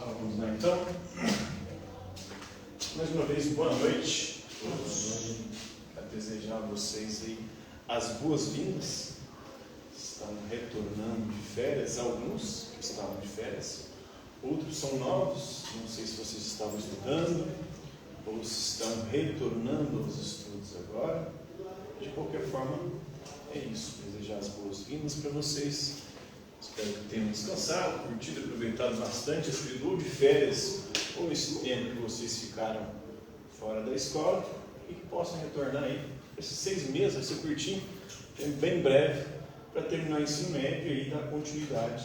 Vamos lá então. Mais uma vez, boa noite a todos. Quero desejar a vocês aí as boas-vindas. Estão retornando de férias, alguns que estavam de férias, outros são novos, não sei se vocês estavam estudando ou se estão retornando aos estudos agora. De qualquer forma, é isso, desejar as boas-vindas para vocês. Espero que tenham descansado, curtido, aproveitado bastante esse período de férias ou esse tempo que vocês ficaram fora da escola e que possam retornar aí esses 6 meses, vai ser curtinho, bem breve, para terminar o ensino médio e dar continuidade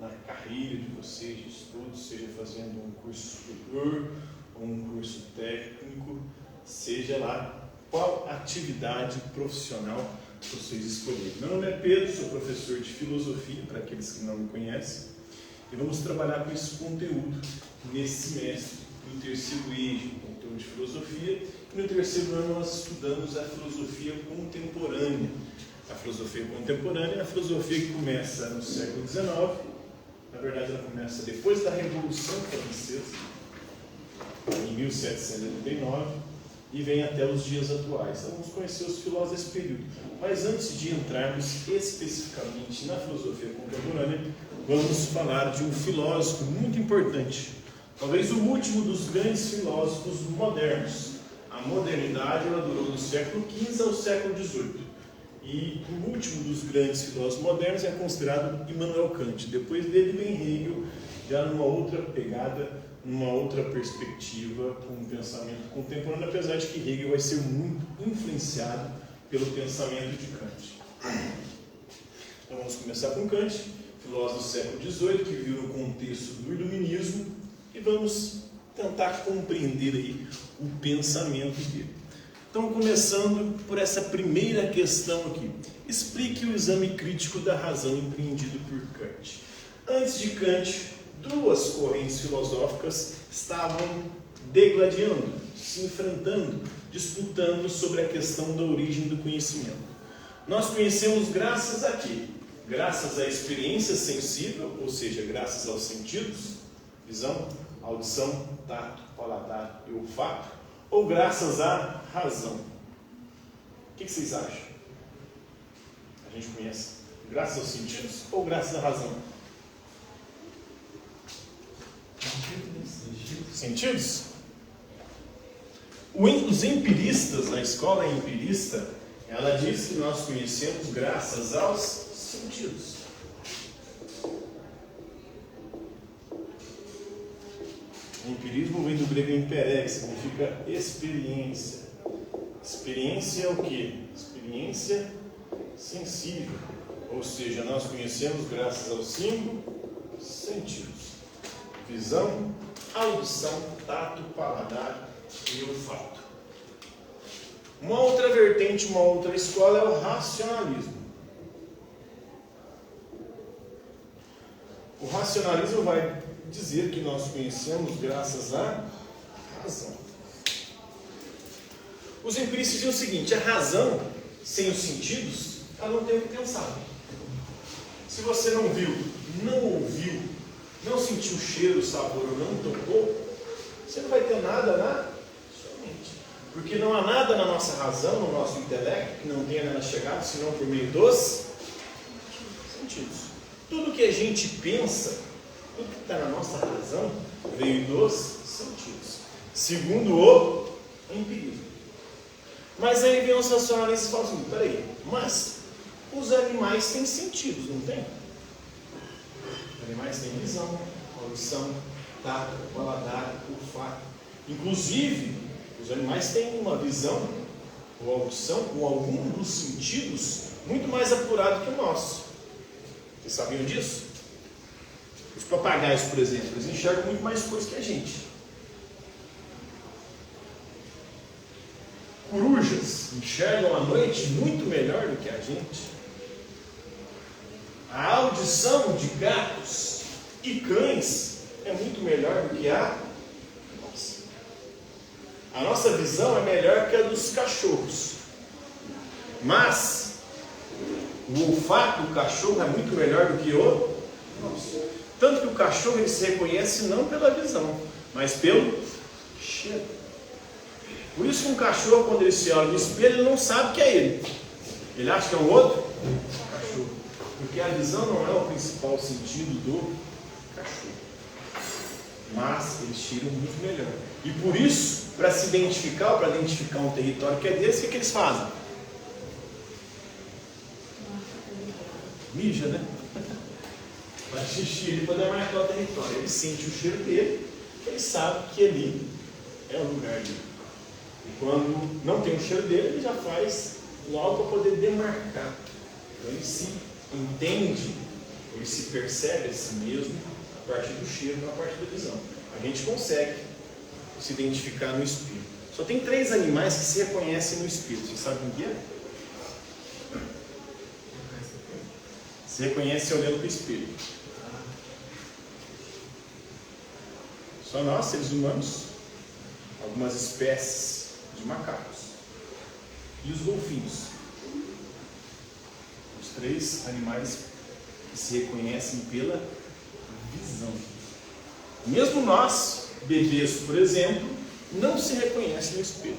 na carreira de vocês, de estudos, seja fazendo um curso superior ou um curso técnico, seja lá qual atividade profissional vocês escolherem. Meu nome é Pedro, sou professor de filosofia, para aqueles que não me conhecem, e vamos trabalhar com esse conteúdo nesse semestre, no terceiro eixo, conteúdo de filosofia, e no terceiro ano nós estudamos a filosofia contemporânea. A filosofia contemporânea é a filosofia que começa no século XIX, na verdade ela começa depois da Revolução Francesa, em 1789, e vem até os dias atuais. Então vamos conhecer os filósofos desse período. Mas antes de entrarmos especificamente na filosofia contemporânea, vamos falar de um filósofo muito importante, talvez o último dos grandes filósofos modernos. A modernidade ela durou do século XV ao século XVIII. E o último dos grandes filósofos modernos é considerado Immanuel Kant. Depois dele vem Hegel, já numa outra pegada, numa outra perspectiva, com um pensamento contemporâneo, apesar de que Hegel vai ser muito influenciado pelo pensamento de Kant. Então vamos começar com Kant, filósofo do século XVIII, que viveu no contexto do iluminismo, e vamos tentar compreender aí o pensamento dele. Então, começando por essa primeira questão aqui. Explique o exame crítico da razão empreendido por Kant. Antes de Kant, 2 correntes filosóficas estavam degladiando, se enfrentando, disputando sobre a questão da origem do conhecimento. Nós conhecemos graças a quê? Graças à experiência sensível, ou seja, graças aos sentidos, visão, audição, tato, paladar e olfato, ou graças à razão? O que vocês acham? A gente conhece graças aos sentidos ou graças à razão? Sentidos? Os empiristas, a escola empirista, ela diz que nós conhecemos graças aos sentidos. O empirismo vem do grego emperé, que significa experiência. Experiência é o quê? Experiência sensível. Ou seja, nós conhecemos graças aos 5 sentidos: visão, audição, tato, paladar e olfato. Uma outra vertente, uma outra escola é o racionalismo. O racionalismo vai dizer que nós conhecemos graças à razão. Os empiristas dizem o seguinte: a razão, sem os sentidos, ela não tem o que pensar. Se você não viu, não ouviu, não sentiu o cheiro, o sabor ou não tocou, você não vai ter nada na sua mente. Porque não há nada na nossa razão, no nosso intelecto, que não tenha nada chegado, senão por meio dos sentidos. Tudo que a gente pensa, tudo que está na nossa razão, veio dos sentidos, segundo o empirismo. Mas aí vem os racionalistas e falam assim: peraí, mas os animais têm sentidos, não tem? Os animais têm visão, audição, tato, paladar, olfato. Inclusive, os animais têm uma visão ou audição com algum dos sentidos muito mais apurado que o nosso. Vocês sabiam disso? Os papagaios, por exemplo, eles enxergam muito mais coisas que a gente. Corujas enxergam à noite muito melhor do que a gente. A audição de gatos e cães é muito melhor do que a nossa. A nossa visão é melhor que a dos cachorros. Mas o olfato do cachorro é muito melhor do que o nosso. Tanto que o cachorro ele se reconhece não pela visão, mas pelo cheiro. Por isso que um cachorro, quando ele se olha no espelho, ele não sabe que é ele. Ele acha que é um outro cachorro. Porque a visão não é o principal sentido do cachorro. Mas eles cheiram muito melhor. E por isso, para se identificar, para identificar um território que é deles, o que eles fazem? Mija, né? Faz xixi ali para demarcar o território. Ele sente o cheiro dele, ele sabe que ali é o lugar dele. E quando não tem o cheiro dele, ele já faz logo para poder demarcar. Então ele se entende, ele se percebe a si mesmo a partir do cheiro, não a partir da visão. A gente consegue se identificar no espírito. Só tem 3 animais que se reconhecem no espírito. Você sabe o que é? Se reconhece olhando para o espelho. Só nós, seres humanos, algumas espécies de macacos e os golfinhos. Os 3 animais que se reconhecem pela visão. Mesmo nós, bebês, por exemplo, não se reconhecem no espelho.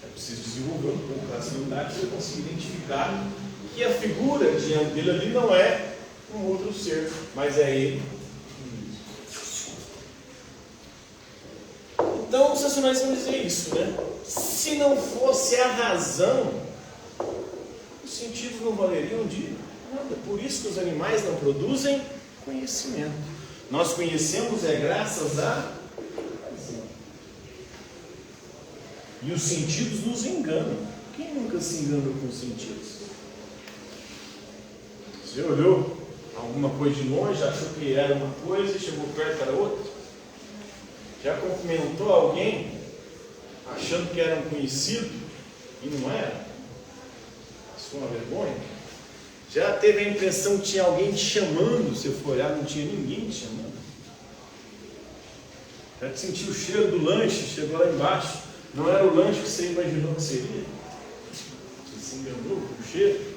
É preciso desenvolver um pouco a racionalidade para eu conseguir identificar que a figura diante dele ali não é um outro ser, mas é ele. Então, os racionais vão dizer isso, né? Se não fosse a razão, os sentidos não valeriam de nada. Por isso que os animais não produzem conhecimento. Nós conhecemos graças à razão. E os sentidos nos enganam. Quem nunca se enganou com os sentidos? Você olhou alguma coisa de longe, achou que era uma coisa e chegou perto era outra? Já cumprimentou alguém achando que era um conhecido e não era? Isso foi uma vergonha? Já teve a impressão que tinha alguém te chamando, se for olhar não tinha ninguém te chamando? Já te sentiu o cheiro do lanche, chegou lá embaixo, não era o lanche que você imaginou que seria? Você se enganou com o cheiro?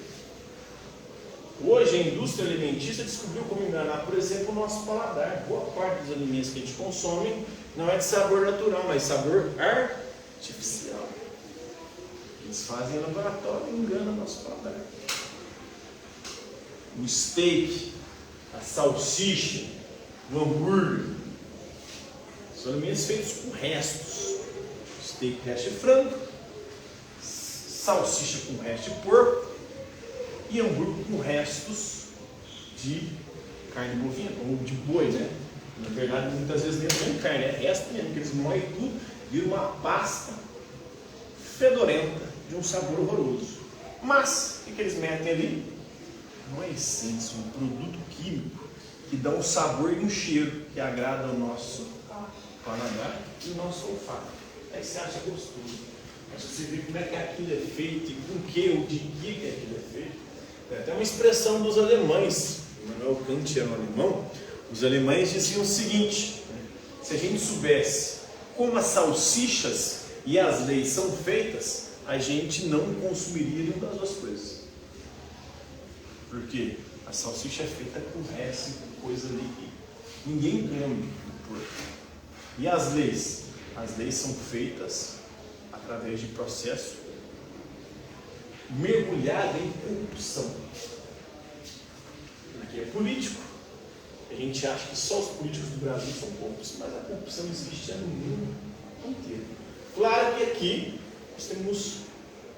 Hoje a indústria alimentícia descobriu como enganar, por exemplo, o nosso paladar. Boa parte dos alimentos que a gente consome não é de sabor natural, mas sabor artificial. Eles fazem em laboratório e enganam o nosso paladar. O steak, a salsicha, o hambúrguer, são alimentos feitos com restos. Steak resto de frango, salsicha com resto de porco, e hambúrguer com restos de carne bovina, ou de boi, né? Na verdade, muitas vezes nem tem carne, é resto mesmo, que eles moem tudo, vira uma pasta fedorenta, de um sabor horroroso. Mas, o que eles metem ali? Uma essência, um produto químico, que dá um sabor e um cheiro, que agrada ao nosso paladar e o nosso olfato. Aí você acha gostoso. Mas você vê como é que aquilo é feito, e com que ou de que aquilo é feito. É até uma expressão dos alemães. Immanuel Kant era um alemão. Os alemães diziam o seguinte: se a gente soubesse como as salsichas e as leis são feitas, a gente não consumiria nenhuma das duas coisas. Porque a salsicha é feita com resto, com coisa ali que ninguém come no porco. E as leis? As leis são feitas através de processo mergulhado em corrupção. Porque é político. A gente acha que só os políticos do Brasil são corruptos, mas a corrupção existe no mundo inteiro. Claro que aqui nós temos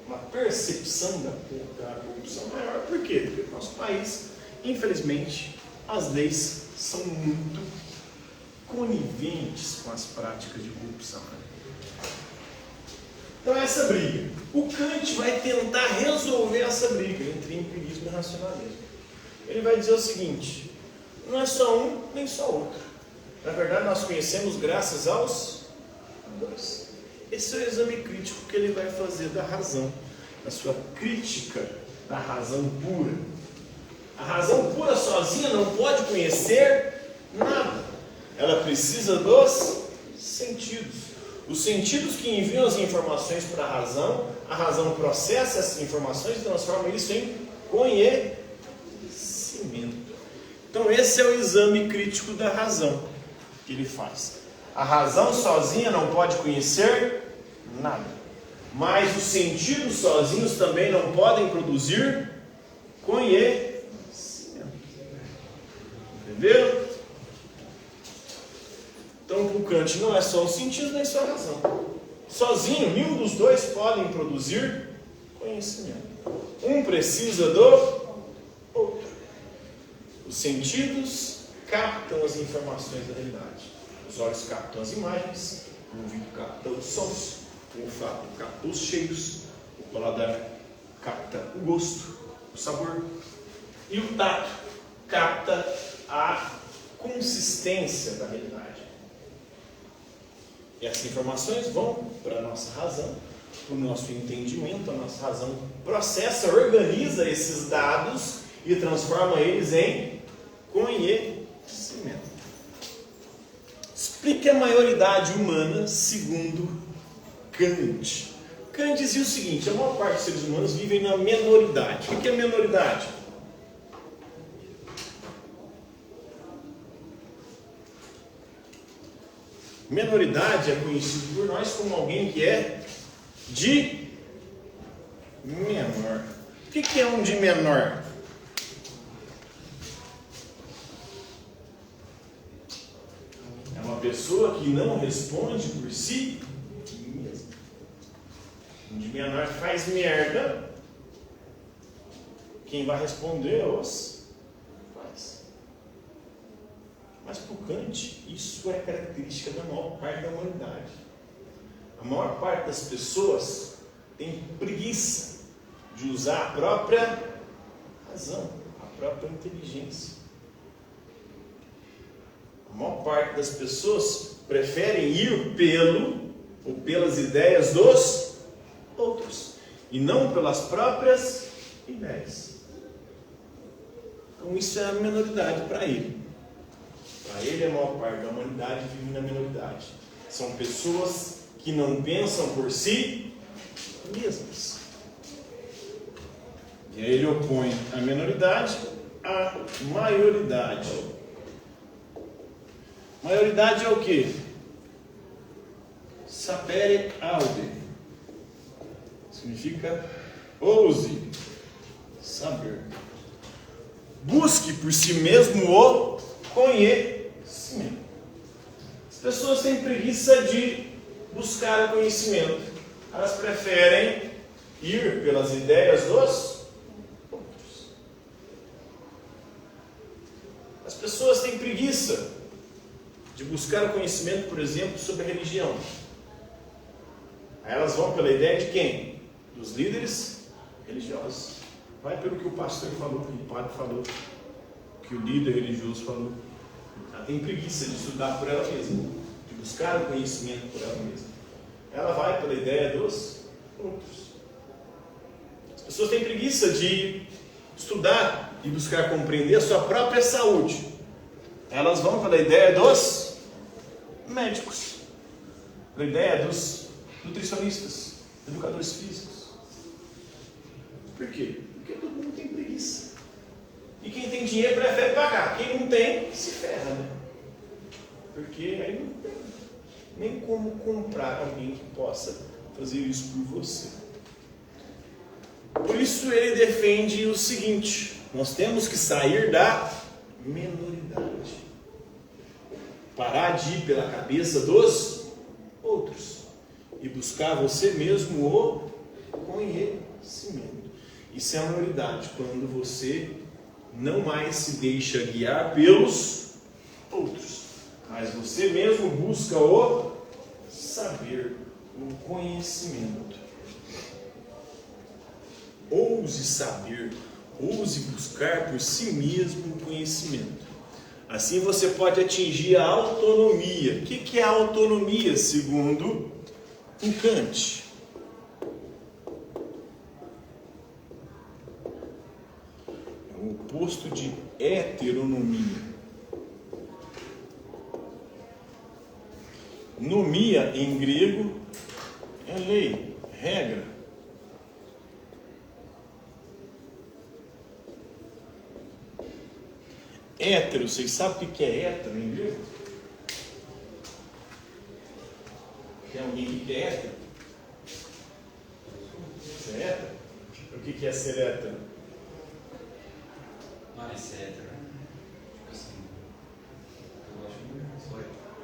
uma percepção da corrupção maior. Por quê? Porque no nosso país, infelizmente, as leis são muito coniventes com as práticas de corrupção. Então essa briga. O Kant vai tentar resolver essa briga entre empirismo e racionalismo. Ele vai dizer o seguinte: não é só um, nem só outro. Na verdade, nós conhecemos graças aos dois. Esse é o exame crítico que ele vai fazer da razão, a sua crítica da razão pura. A razão pura sozinha não pode conhecer nada. Ela precisa dos sentidos. Os sentidos que enviam as informações para a razão processa essas informações e transforma isso em conhecimento. Então esse é o exame crítico da razão que ele faz. A razão sozinha não pode conhecer nada, mas os sentidos sozinhos também não podem produzir conhecimento. Entenderam? Então para o Kant não é só o sentido nem só a razão. Sozinho, nenhum dos dois podem produzir conhecimento. Um precisa do outro. Os sentidos captam as informações da realidade. Os olhos captam as imagens, o ouvido capta os sons, o olfato capta os cheiros, o paladar capta o gosto, o sabor, e o tato capta a consistência da realidade. E essas informações vão para a nossa razão, para o nosso entendimento. A nossa razão processa, organiza esses dados e transforma eles em conhecimento. Explique a maioridade humana segundo Kant. Kant dizia o seguinte: a maior parte dos seres humanos vivem na menoridade. O que é menoridade? Menoridade é conhecido por nós como alguém que é de menor. O que é um de menor? É uma pessoa que não responde por si mesma. Um de menor faz merda. Quem vai responder é os pais. Mas para o Kant, isso é característica da maior parte da humanidade. A maior parte das pessoas tem preguiça de usar a própria razão, a própria inteligência. A maior parte das pessoas preferem ir pelo ou pelas ideias dos outros e não pelas próprias ideias. Então isso é a menoridade para ele. Para ele, a maior parte da humanidade vive na menoridade. São pessoas que não pensam por si mesmas. E aí ele opõe a menoridade à maioridade. Maioridade é o quê? Sapere aude. Significa ouse saber. Busque por si mesmo o conhecimento. As pessoas têm preguiça de buscar o conhecimento. Elas preferem ir pelas ideias dos outros. As pessoas têm preguiça de buscar o conhecimento, por exemplo, sobre a religião. Aí elas vão pela ideia de quem? Dos líderes religiosos. Vai pelo que o pastor falou, que o padre falou, que o líder religioso falou. Ela tem preguiça de estudar por ela mesma, de buscar o conhecimento por ela mesma. Ela vai pela ideia dos outros. As pessoas têm preguiça de estudar e buscar compreender a sua própria saúde. Elas vão pela ideia dos médicos, pela ideia dos nutricionistas, educadores físicos. Por quê? Porque todo mundo tem preguiça. E quem tem dinheiro prefere pagar. Quem não tem, se ferra, né? Porque aí não tem nem como comprar alguém que possa fazer isso por você. Por isso ele defende o seguinte: nós temos que sair da menoridade. Parar de ir pela cabeça dos outros e buscar você mesmo o conhecimento. Isso é a menoridade, quando você não mais se deixa guiar pelos outros, mas você mesmo busca o saber, o conhecimento. Ouse saber, ouse buscar por si mesmo o conhecimento. Assim você pode atingir a autonomia. O que é a autonomia, segundo o Kant? É o oposto de heteronomia. Nomia, em grego, é lei, regra. Hétero, vocês sabem o que é hétero em grego? Tem alguém que é hétero? Você é hétero? O que é ser hétero? Mais hétero. Tipo assim. Eu gosto muito de só.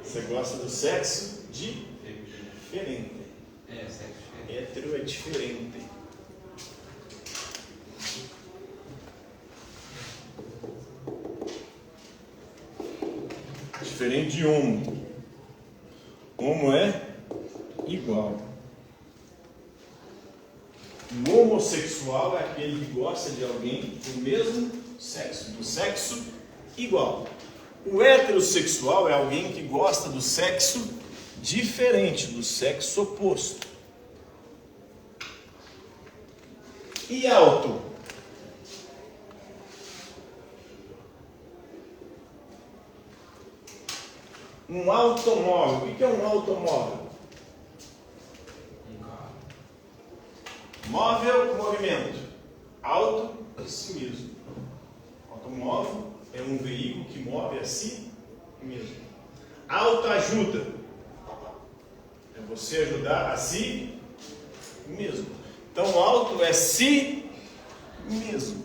Você gosta do sexo diferente. É, sexo diferente. Hétero é diferente. Diferente de homo. Homo é igual. O homossexual é aquele que gosta de alguém do mesmo sexo, do sexo igual. O heterossexual é alguém que gosta do sexo diferente, do sexo oposto. E alto? Um automóvel. O que é um automóvel? Um carro. Móvel, movimento. Auto, a si mesmo. Automóvel é um veículo que move a si mesmo. Autoajuda é você ajudar a si mesmo. Então, auto é si mesmo.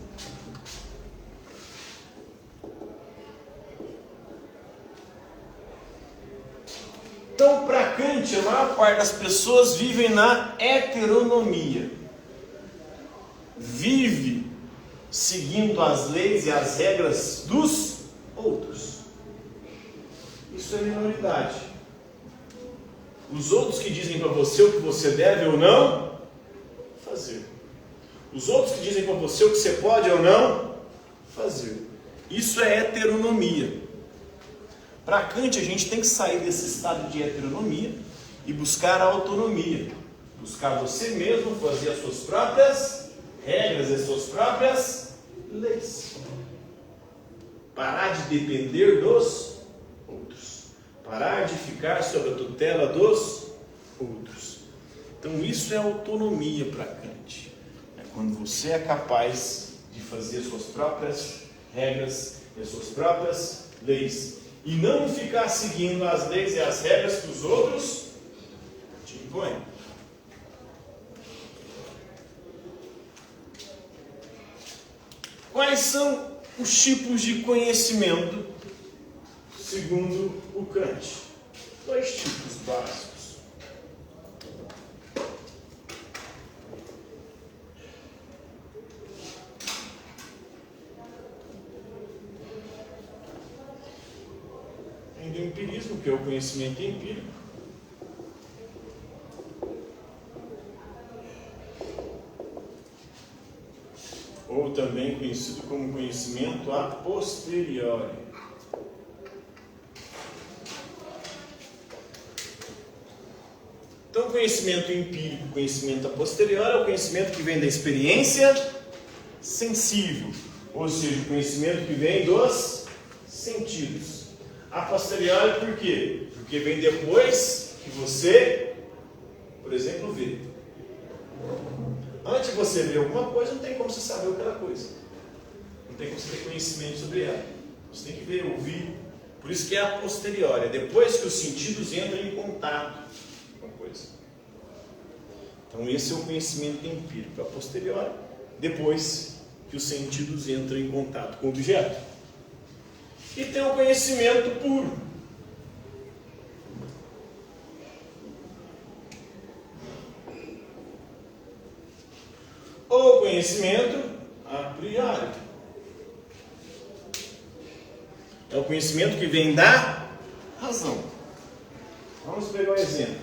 Então, para Kant, a maior parte das pessoas vivem na heteronomia. Vive seguindo as leis e as regras dos outros. Isso é minoridade. Os outros que dizem para você o que você deve ou não fazer. Os outros que dizem para você o que você pode ou não fazer. Isso é heteronomia. Para Kant, a gente tem que sair desse estado de heteronomia e buscar a autonomia. Buscar você mesmo, fazer as suas próprias regras, as suas próprias leis. Parar de depender dos outros. Parar de ficar sob a tutela dos outros. Então isso é autonomia para Kant. É quando você é capaz de fazer as suas próprias regras e as suas próprias leis. E não ficar seguindo as leis e as regras que os outros te impõem. Quais são os tipos de conhecimento, segundo o Kant? 2 tipos básicos. Tem o empirismo, que é o conhecimento empírico. Ou também conhecido como conhecimento a posteriori. Então, conhecimento empírico, conhecimento a posteriori, é o conhecimento que vem da experiência sensível, ou seja, o conhecimento que vem dos sentidos. A posteriori por quê? Porque vem depois que você, por exemplo, vê. Antes de você ver alguma coisa, não tem como você saber aquela coisa. Não tem como você ter conhecimento sobre ela. Você tem que ver, ouvir. Por isso que é a posteriori. É depois que os sentidos entram em contato com a coisa. Então esse é o conhecimento empírico. A posteriori, depois que os sentidos entram em contato com o objeto. E tem o conhecimento puro. Ou conhecimento a priori. É o conhecimento que vem da razão. Vamos pegar um exemplo.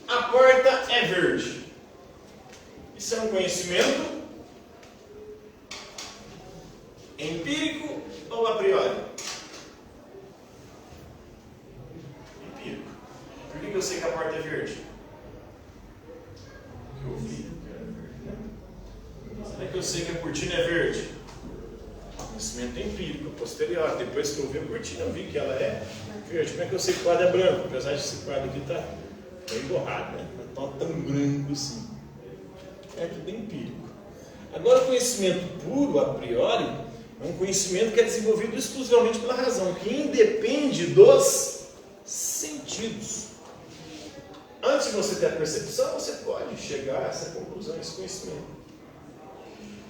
A porta é verde. Isso é um conhecimento empírico ou a priori? Empírico. Por que eu sei que a porta é verde? Porque eu vi. Como é que eu sei que a cortina é verde? Conhecimento empírico, posterior. Depois que eu vi a cortina, eu vi que ela é verde. Como é que eu sei que o quadro é branco? Apesar de esse quadro aqui estar bem borrado, né? Não está tão branco assim. É tudo empírico. Agora, o conhecimento puro, a priori, É um conhecimento que é desenvolvido exclusivamente pela razão, que independe dos sentidos. Antes de você ter a percepção, você pode chegar a essa conclusão, a esse conhecimento.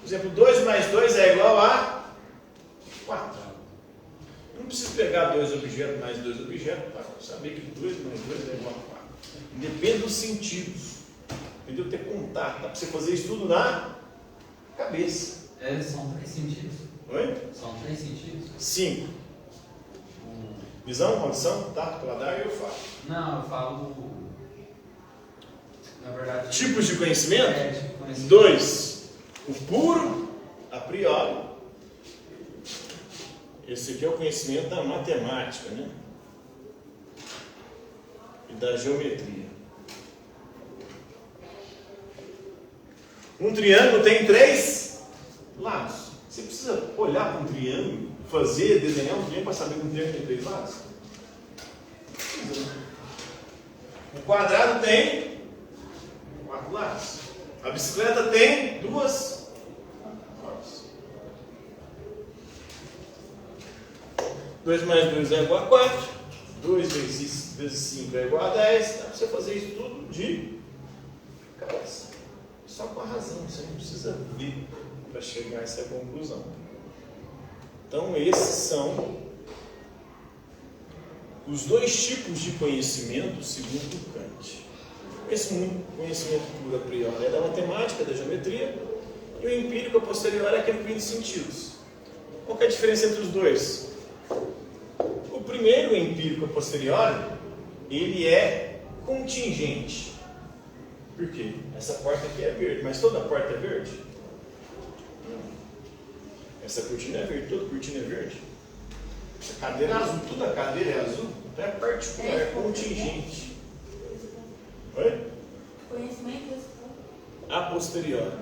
Por exemplo, 2 mais 2 é igual a 4. Eu não preciso pegar 2 objetos mais 2 objetos para saber que 2 mais 2 é igual a 4. Independe dos sentidos. Entendeu? Ter contato. Dá para você fazer isso tudo na cabeça. São 3 sentidos. Oi? São 3 sentidos? 5. Visão, audição, tato, paladar e olfato. Não, eu falo. Na verdade. Tipos de conhecimento? Tipo de conhecimento. 2. O puro, a priori. Esse aqui é o conhecimento da matemática, né? E da geometria. Um triângulo tem 3 lados. Você precisa olhar para um triângulo, desenhar um triângulo para saber que um triângulo tem 3 lados? Um quadrado tem 4 lados. A bicicleta tem 2 rodas. 2 mais 2 é igual a 4. 2 vezes 5 é igual a 10. Dá para você fazer isso tudo de cabeça. Só com a razão. Você não precisa ver para chegar a essa conclusão. Então, esses são os 2 tipos de conhecimento segundo Kant. Esse conhecimento puro a priori é da matemática, da geometria, e o empírico a posteriori é aquele que vem dos sentidos. Qual que é a diferença entre os dois? O primeiro, o empírico a posteriori, ele é contingente. Por quê? Essa porta aqui é verde, mas toda porta é verde? Não. Essa cortina é verde, toda cortina é verde. Essa cadeira é azul, toda cadeira é azul. Então é particular, é contingente. Oi? Conhecimento A posteriori.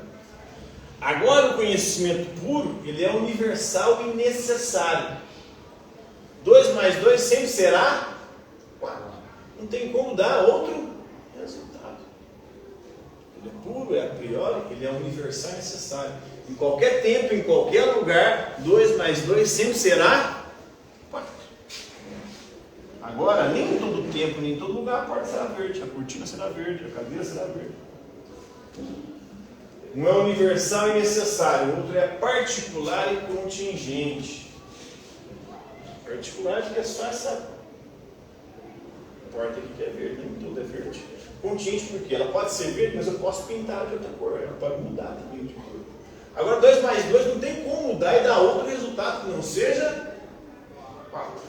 Agora o conhecimento puro, ele é universal e necessário. 2 mais 2 sempre será 4. Não tem como dar outro resultado. Ele é puro, é a priori, ele é universal e necessário. Em qualquer tempo, em qualquer lugar, 2 mais 2 sempre será 4. Agora, nem em todo tempo, nem em todo lugar a porta será verde, a cortina será verde, a cadeira será verde. Um é universal e necessário, o outro é particular e contingente. Particular porque é só essa porta aqui que é verde, nem tudo é verde. Contingente porque ela pode ser verde, mas eu posso pintar de outra cor, ela pode mudar também de cor. Agora 2 mais 2 não tem como mudar e dar outro resultado que não seja 4.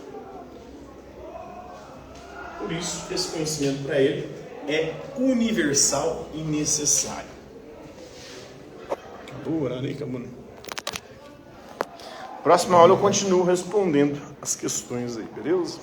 Por isso, esse conhecimento para ele é universal e necessário. Acabou o horário aí, acabou. Próxima aula eu continuo respondendo as questões aí, beleza?